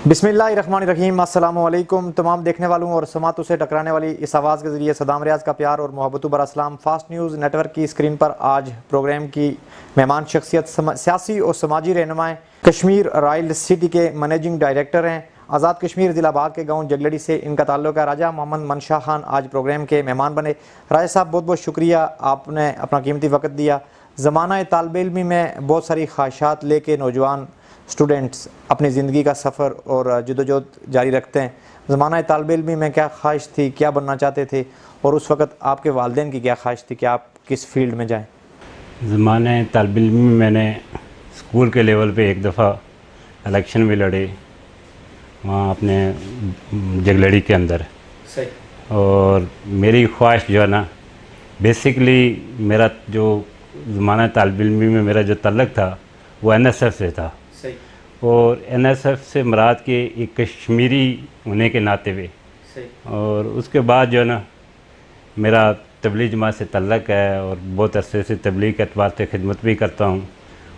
बिस्मिल्लाहिर्रहमानिर्रहीम। अस्सलामु अलैकुम तमाम देखने वालों और समातों से टकराने वाली इस आवाज़ के ज़रिए सदाम रियाज का प्यार और मोहब्बतों बर अस्सलाम। फास्ट न्यूज़ नेटवर्क की स्क्रीन पर आज प्रोग्राम की मेहमान शख्सियत सियासी और समाजी रहनुमा कश्मीर रॉयल सिटी के मैनेजिंग डायरेक्टर हैं। आज़ाद कश्मीर ज़िला बाग के गाँव जगलड़ी से इनका ताल्लुक़ है। राजा मोहम्मद मनशा खान आज प्रोग्राम के मेहमान बने। राजा साहब बहुत बहुत शुक्रिया, आपने अपना कीमती वक्त दिया। ज़माना तालिब इल्मी में बहुत सारी ख्वाहिशात लेके नौजवान स्टूडेंट्स अपनी ज़िंदगी का सफ़र और जदोजहद जारी रखते हैं। ज़माना तालिब इल्मी में क्या ख्वाहिश थी, क्या बनना चाहते थे, और उस वक़्त आपके वालिदैन की क्या ख्वाहिश थी कि आप किस फील्ड में जाएं? ज़माना तालिब इल्मी में मैंने स्कूल के लेवल पे एक दफ़ा इलेक्शन में लड़े, वहाँ अपने जगलड़ी के अंदर। सही। और मेरी ख्वाहिश जो है ना, बेसिकली मेरा जो ज़माना तालिब इल्मी में मेरा जो तल्लक था वो NSF से था। सही। और NSF से मुराद के एक कश्मीरी होने के नाते हुए। सही। और उसके बाद जो है ना, मेरा तबलीग जमात से तल्लक है और बहुत अरसे से तबलीग के एतबार से खिदमत भी करता हूँ।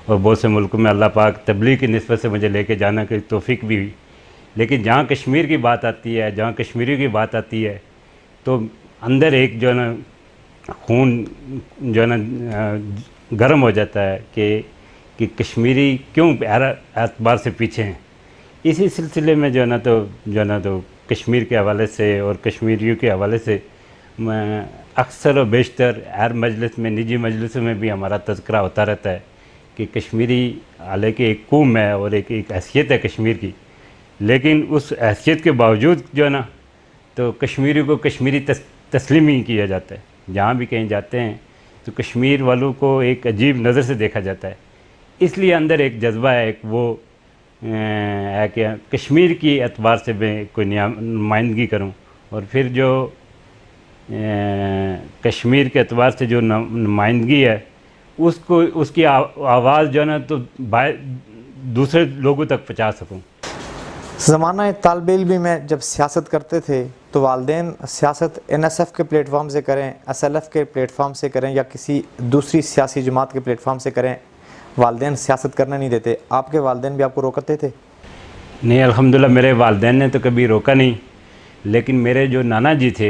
और बहुत से मुल्कों में अल्लाह पाक तबलीग की निस्बत से मुझे लेके जाने की तौफीक भी हुई। लेकिन जहाँ कश्मीर की बात आती है, जहाँ कश्मीरियों की बात आती है, तो अंदर एक जो है ना खून जो है ना गर्म हो जाता है कि कश्मीरी क्यों एतबार से पीछे हैं। इसी सिलसिले में जो है ना तो कश्मीर के हवाले से और कश्मीरियों के हवाले से मैं अक्सर और बेशतर हर मजलिस में, निजी मजलिसों में भी हमारा तज़किरा होता रहता है कि कश्मीरी हालांकि एक कौम है और एक हैसियत है कश्मीर की, लेकिन उस हैसियत के बावजूद जो है ना तो कश्मीरी को कश्मीरी तस्लीम ही किया जाता है। जहाँ भी कहीं जाते हैं तो कश्मीर वालों को एक अजीब नज़र से देखा जाता है। इसलिए अंदर एक जज्बा है, एक वो है कि कश्मीर की एतबार से मैं कोई नुमाइंदगी करूं। और फिर जो कश्मीर के एतबार से जो नुमाइंदगी है उसको, उसकी आवाज़ जो है ना तो दूसरे लोगों तक पहुँचा सकूं। ज़माना तालिब इल्मी में जब सियासत करते थे तो वालिदैन सियासत NSF के प्लेटफॉर्म से करें, SLF के प्लेटफॉर्म से करें या किसी दूसरी सियासी जमात के प्लेटफॉर्म से करें, वालिदैन सियासत करने नहीं देते। आपके वालिदैन भी आपको रोकते थे? नहीं, अल्हम्दुलिल्लाह मेरे वालिदैन ने तो कभी रोका नहीं। लेकिन मेरे जो नाना जी थे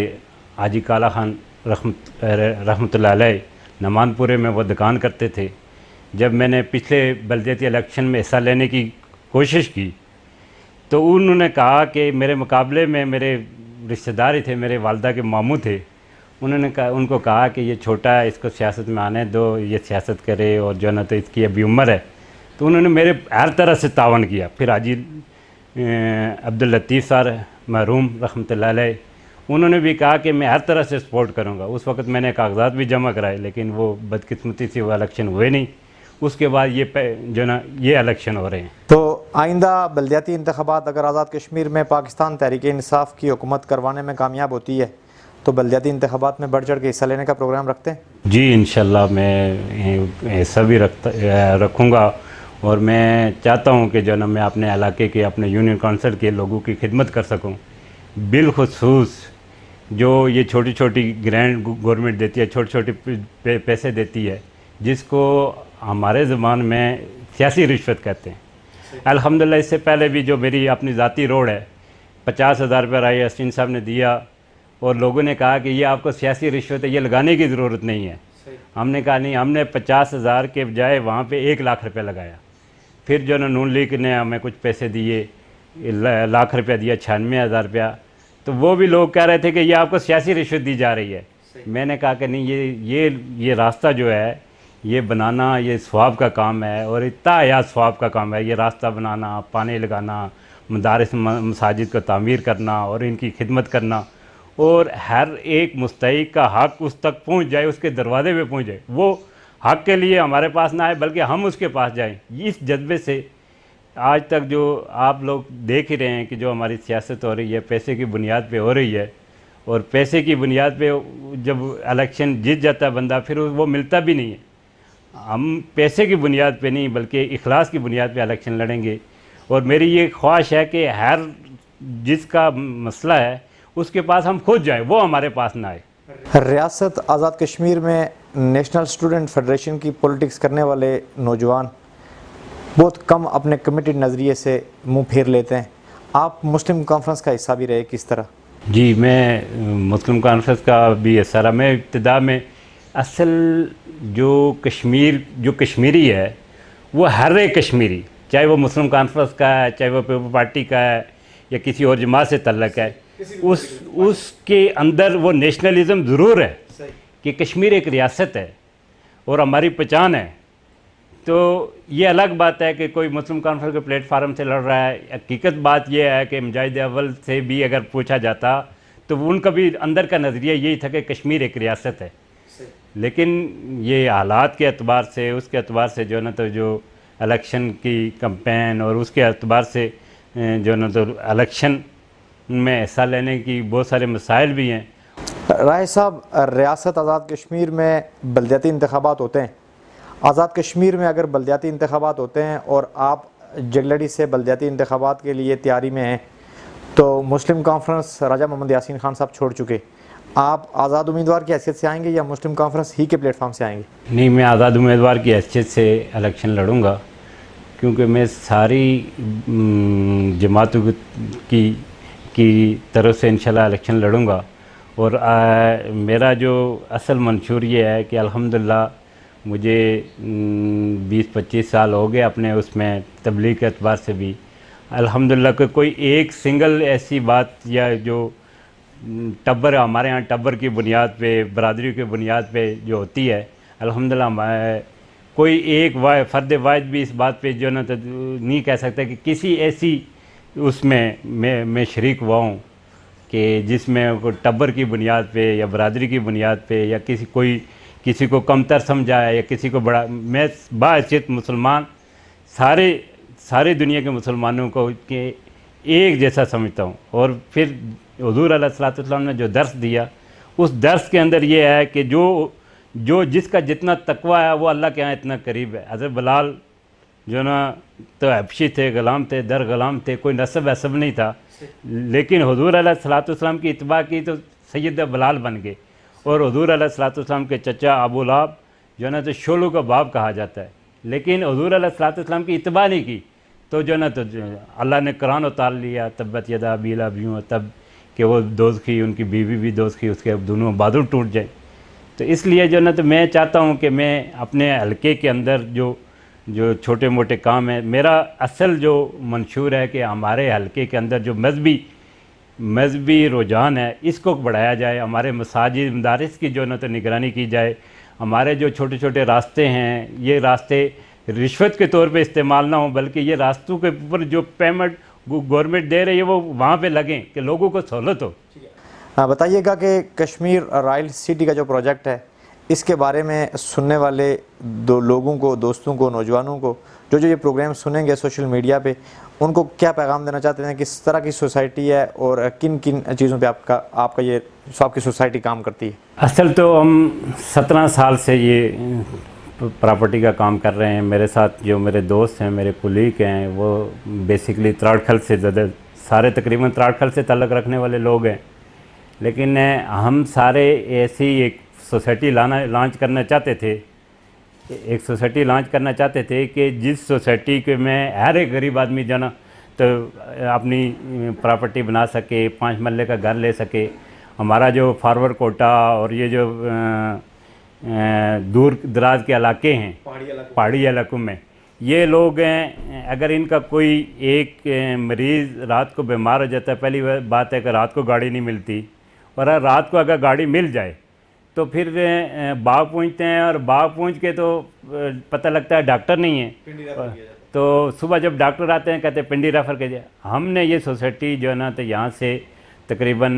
हाजी काला खान रहमतुल्लाह अलैह, नमानपुरे में वो दुकान करते थे। जब मैंने पिछले बल्दियाती इलेक्शन में हिस्सा लेने की कोशिश की तो उन्होंने कहा कि मेरे मुकाबले में मेरे रिश्तेदार ही थे, मेरे वालदा के मामू थे। उनको कहा कि ये छोटा है, इसको सियासत में आने दो, ये सियासत करे और जो है ना तो इसकी अभी उम्र है। तो उन्होंने मेरे हर तरह से तावन किया। फिर हाजी अब्दुल लतीफ़ साहब मरहूम रहमतुल्लाह अलैह, उन्होंने भी कहा कि मैं हर तरह से सपोर्ट करूँगा। उस वक़्त मैंने कागजात भी जमा कराए, लेकिन वो बदकिस्मती से वो इलेक्शन हुए नहीं। उसके बाद ये जो ना ये इलेक्शन हो रहे हैं। तो आइंदा बल्दियाती इंतखाबात अगर आज़ाद कश्मीर में पाकिस्तान तहरीक इंसाफ की हुकूमत करवाने में कामयाब होती है तो बल्दियाती इंतखाबात में बढ़ चढ़ के हिस्सा लेने का प्रोग्राम रखते हैं? जी इंशाल्लाह मैं हिस्सा भी रखूँगा। और मैं चाहता हूँ कि जो ना मैं अपने इलाके के, अपने यूनियन काउंसिल के लोगों की खिदमत कर सकूँ। बिलखुसूस जो ये छोटी छोटी ग्रांट गवर्नमेंट देती है, छोटे छोटे पैसे देती है, जिसको हमारे ज़बान में सियासी रिश्वत कहते हैं। अल्हम्दुलिल्लाह इससे पहले भी जो मेरी अपनी ज़ाती रोड है, 50,000 रुपये राय यासीन साहब ने दिया और लोगों ने कहा कि ये आपको सियासी रिश्वत है, ये लगाने की ज़रूरत नहीं है। हमने कहा नहीं, हमने 50,000 के बजाय वहाँ पे 1 लाख रुपये लगाया। फिर जो ना नून लीग ने हमें कुछ पैसे दिए, लाख रुपया दिया, 96,000 रुपया। तो वो भी लोग कह रहे थे कि ये आपको सियासी रिश्वत दी जा रही है। मैंने कहा कि नहीं, ये रास्ता जो है ये बनाना ये सवाब का काम है और इतना आया सवाब का काम है। ये रास्ता बनाना, पानी लगाना, मदारिस मसाजिद को तामीर करना और इनकी खिदमत करना, और हर एक मुस्तहिक का हक उस तक पहुंच जाए, उसके दरवाजे पे पहुंच जाए। वो हक के लिए हमारे पास ना आए बल्कि हम उसके पास जाएं। इस जज्बे से आज तक जो आप लोग देख ही रहे हैं कि जो हमारी सियासत हो रही है पैसे की बुनियाद पे हो रही है। और पैसे की बुनियाद पे जब इलेक्शन जीत जाता है बंदा, फिर वो मिलता भी नहीं है। हम पैसे की बुनियाद पे नहीं बल्कि इखलास की बुनियाद पे इलेक्शन लड़ेंगे। और मेरी ये ख्वाहिश है कि हर जिसका मसला है उसके पास हम खुद जाएं, वो हमारे पास ना आए। रियासत आज़ाद कश्मीर में नेशनल स्टूडेंट फेडरेशन की पॉलिटिक्स करने वाले नौजवान बहुत कम अपने कमिटेड नज़रिए से मुंह फेर लेते हैं। आप मुस्लिम कॉन्फ्रेंस का हिस्सा भी रहे, किस तरह? जी, मैं मुस्लिम कॉन्फ्रेंस का भी हिस्सा रहा। मैं इब्तिदा में असल जो कश्मीरी है वो हर एक कश्मीरी, चाहे वो मुस्लिम कॉन्फ्रेंस का है, चाहे वो पीपल पार्टी का है या किसी और जमात से तल्लक है, उसके अंदर वो नेशनलिज़म ज़रूर है कि कश्मीर एक रियासत है और हमारी पहचान है। तो ये अलग बात है कि कोई मुस्लिम कॉन्फ्रेंस के प्लेटफार्म से लड़ रहा है। हकीकत बात यह है कि मुजाहिद अव्वल से भी अगर पूछा जाता तो उनका भी अंदर का नज़रिया यही था कि कश्मीर एक रियासत है। लेकिन ये हालात के अतबार से, उसके अतबार से जो ना, तो जो इलेक्शन की कैंपेन और उसके अतबार से जो ना, तो इलेक्शन में हिस्सा लेने की बहुत सारे मसाइल भी हैं। राय साहब, रियासत आज़ाद कश्मीर में बलदियाती इंतखाबात होते हैं। आज़ाद कश्मीर में अगर बलदियाती इंतखाबात होते हैं और आप जगलड़ी से बलदियाती इंतखाबात के लिए तैयारी में हैं, तो मुस्लिम कॉन्फ्रेंस राजा मोहम्मद यासीन खान साहब छोड़ चुके, आप आज़ाद उम्मीदवार की हैसियत से आएंगे या मुस्लिम कॉन्फ्रेंस ही के प्लेटफॉर्म से आएंगे? नहीं, मैं आज़ाद उम्मीदवार की हैसियत से इलेक्शन लड़ूंगा, क्योंकि मैं सारी जमातों की तरफ से इंशाल्लाह इलेक्शन लड़ूंगा। और मेरा जो असल मंशूर ये है कि अल्हम्दुलिल्लाह मुझे 20-25 साल हो गए अपने उसमें तबलीग के अतबार से भी। अल्हम्दुलिल्लाह कोई एक सिंगल ऐसी बात या जो टब्बर, हमारे यहाँ टब्बर की बुनियाद पे, बरादरी की बुनियाद पे जो होती है, अल्हम्दुलिल्लाह कोई एक फ़र्द वाहिद भी इस बात पे जो ना तो नहीं कह सकता कि किसी ऐसी उसमें मैं शरीक हुआ हूँ कि जिसमें टब्बर की बुनियाद पे या बरादरी की बुनियाद पे या किसी को कमतर समझा है या किसी को बड़ा। मैं बाहैसियत मुसलमान सारे दुनिया के मुसलमानों को के एक जैसा समझता हूँ। और फिर हुज़ूर अलैहिस्सलाम ने जो दर्स दिया, उस दर्स के अंदर ये है कि जो जिसका जितना तकवा है वो अल्लाह के यहाँ इतना करीब है। हज़रत बिलाल जो ना तो हबशी थे, ग़ुलाम थे, दर ग़ुलाम थे, कोई नसब वसब नहीं था, लेकिन हुज़ूर अलैहिस्सलाम की इत्बा की तो सैयद बिलाल बन गए। और हुज़ूर अलैहिस्सलाम के चचा अबू लहब जो ना तो शोलों का बाप कहा जाता है, लेकिन हुज़ूर अलैहिस्सलाम की इत्बा नहीं की तो जो ना तो अल्लाह ने कुरान उतार लिया, तब्बत यदा अबी लहब, यूँ तब कि वो दोज़खी, उनकी बीवी भी दोज़खी, उसके दोनों बाजू टूट जाए। तो इसलिए जो ना तो मैं चाहता हूँ कि मैं अपने हलके के अंदर जो छोटे मोटे काम है, मेरा असल जो मंशूर है कि हमारे हलके के अंदर जो मजहबी रुझान है इसको बढ़ाया जाए, हमारे मसाजिद मदारिस की जो ना तो निगरानी की जाए, हमारे जो छोटे छोटे रास्ते हैं ये रास्ते रिश्वत के तौर पे इस्तेमाल ना हो, बल्कि ये रास्तों के ऊपर जो पेमेंट गवर्नमेंट दे रही है वो वहाँ पे लगें कि लोगों को सहूलत हो। बताइएगा कि कश्मीर रॉयल सिटी का जो प्रोजेक्ट है, इसके बारे में सुनने वाले लोगों को, दोस्तों को, नौजवानों को जो ये प्रोग्राम सुनेंगे सोशल मीडिया पे, उनको क्या पैगाम देना चाहते हैं? किस तरह की सोसाइटी है और किन किन चीज़ों पे आपकी सोसाइटी काम करती है? असल तो हम 17 साल से ये प्रॉपर्टी का काम कर रहे हैं। मेरे साथ जो मेरे दोस्त हैं, मेरे कुलीग हैं, वो बेसिकली त्राड़खल से ज़्यादा सारे तकरीबन त्राड़खल से ताल्लुक़ रखने वाले लोग हैं। लेकिन हम सारे ऐसी एक सोसाइटी लॉन्च करना चाहते थे, एक सोसाइटी लॉन्च करना चाहते थे कि जिस सोसाइटी के में हर एक गरीब आदमी जो ना तो अपनी प्रॉपर्टी बना सके, 5 मरले का घर ले सके। हमारा जो फॉरवर्ड कोटा और ये जो दूर दराज के इलाके हैं, पहाड़ी इलाकों में, ये लोग हैं, अगर इनका कोई एक मरीज़ रात को बीमार हो जाता है, पहली बात है कि रात को गाड़ी नहीं मिलती, और रात को अगर गाड़ी मिल जाए तो फिर बाग पहुंचते हैं, और बाग पहुंच के तो पता लगता है डॉक्टर नहीं है, तो सुबह जब डॉक्टर आते हैं कहते हैं पिंडी रेफ़र कीजिए। हमने ये सोसाइटी जो है ना तो यहाँ से तकरीबन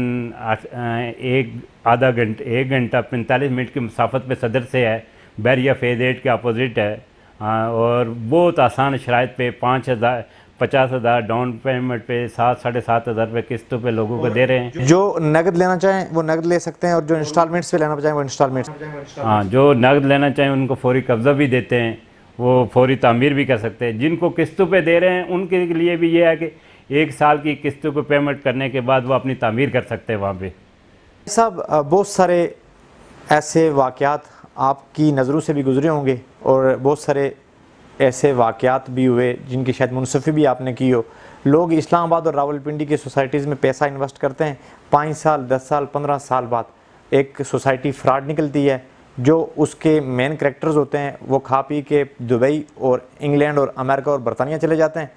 1 घंटा 45 मिनट की मुसाफत पे सदर से है, बैरिया फेज़ 8 के अपोजिट है। और बहुत आसान शराइत पे 50,000 डाउन पेमेंट पे 7-7,500 रुपये किस्तों पे लोगों को दे रहे हैं। जो नगद लेना चाहें वो नगद ले सकते हैं, और जो इंस्टॉलमेंट्स पे लेना चाहें वो इंस्टॉलमेंट्स। हाँ, जो नगद लेना चाहें उनको फौरी कब्ज़ा भी देते हैं, वो फौरी तामीर भी कर सकते हैं। जिनको किस्तों पे दे रहे हैं उनके लिए भी ये है कि 1 साल की किस्तों को पेमेंट करने के बाद वो अपनी तामीर कर सकते हैं वहाँ पे। साहब, बहुत सारे ऐसे वाक़यात आपकी नज़रों से भी गुजरे होंगे और बहुत सारे ऐसे वाक़यात भी हुए जिनकी शायद मुनसफ़ी भी आपने की हो, लोग इस्लामाबाद और रावलपिंडी की सोसाइटीज़ में पैसा इन्वेस्ट करते हैं, 5 साल 10 साल 15 साल बाद एक सोसाइटी फ्रॉड निकलती है, जो उसके मेन करेक्टर्स होते हैं वो खा पी के दुबई और इंग्लैंड और अमेरिका और बरतानिया चले जाते हैं।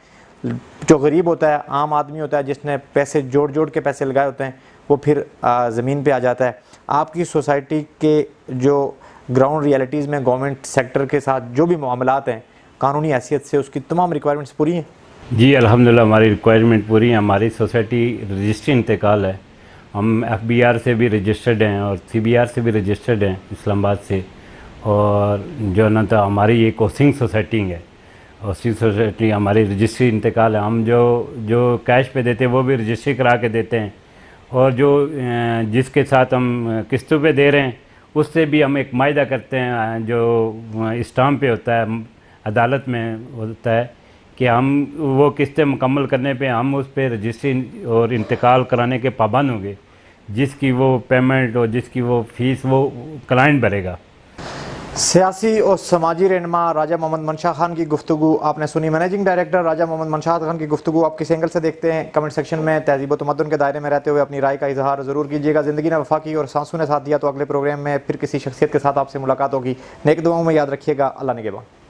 जो गरीब होता है, आम आदमी होता है, जिसने पैसे जोड़ जोड़ के पैसे लगाए होते हैं, वो फिर ज़मीन पे आ जाता है। आपकी सोसाइटी के जो ग्राउंड रियलिटीज़ में गवर्नमेंट सेक्टर के साथ जो भी मामलात हैं, कानूनी हैसियत से उसकी तमाम रिक्वायरमेंट्स पूरी हैं? जी अल्हम्दुलिल्लाह हमारी रिक्वायरमेंट पूरी है। हमारी सोसाइटी रजिस्ट्री इंतकाल है, हम FBR से भी रजिस्टर्ड हैं और CBR से भी रजिस्टर्ड हैं इस्लामाबाद से। और जो ना तो हमारी एक होसिंग सोसाइटी है, होसिंग सोसाइटी हमारी रजिस्ट्री इंतकाल है। हम जो कैश पे देते हैं वो भी रजिस्ट्री करा के देते हैं, और जो जिसके साथ हम किस्तों पे दे रहे हैं उससे भी हम एक मायदा करते हैं, जो स्टाम्प पे होता है, अदालत में होता है कि हम वो किस्तें मुकम्मल करने पे हम उस पर रजिस्ट्री और इंतकाल कराने के पाबंद होंगे। जिसकी वो पेमेंट और जिसकी वो फ़ीस वो क्लाइंट भरेगा। सियासी और समाजी रहनुमा राजा मोहम्मद मंशा खान की गुफ्तगू आपने सुनी। मैनेजिंग डायरेक्टर राजा मोहम्मद मंशा खान की गुफ्तगू आप किस एंगल से देखते हैं? कमेंट सेक्शन में तहजीब व तमद्दुन के दायरे में रहते हुए अपनी राय का इजहार ज़रूर कीजिएगा। ज़िंदगी ने वफा की और सांसों ने साथ दिया, तो अगले प्रोग्राम में फिर किसी शख्सियत के साथ आपसे मुलाकात होगी। नेक दुआओं में याद रखिएगा। अल्लाह निगहबान।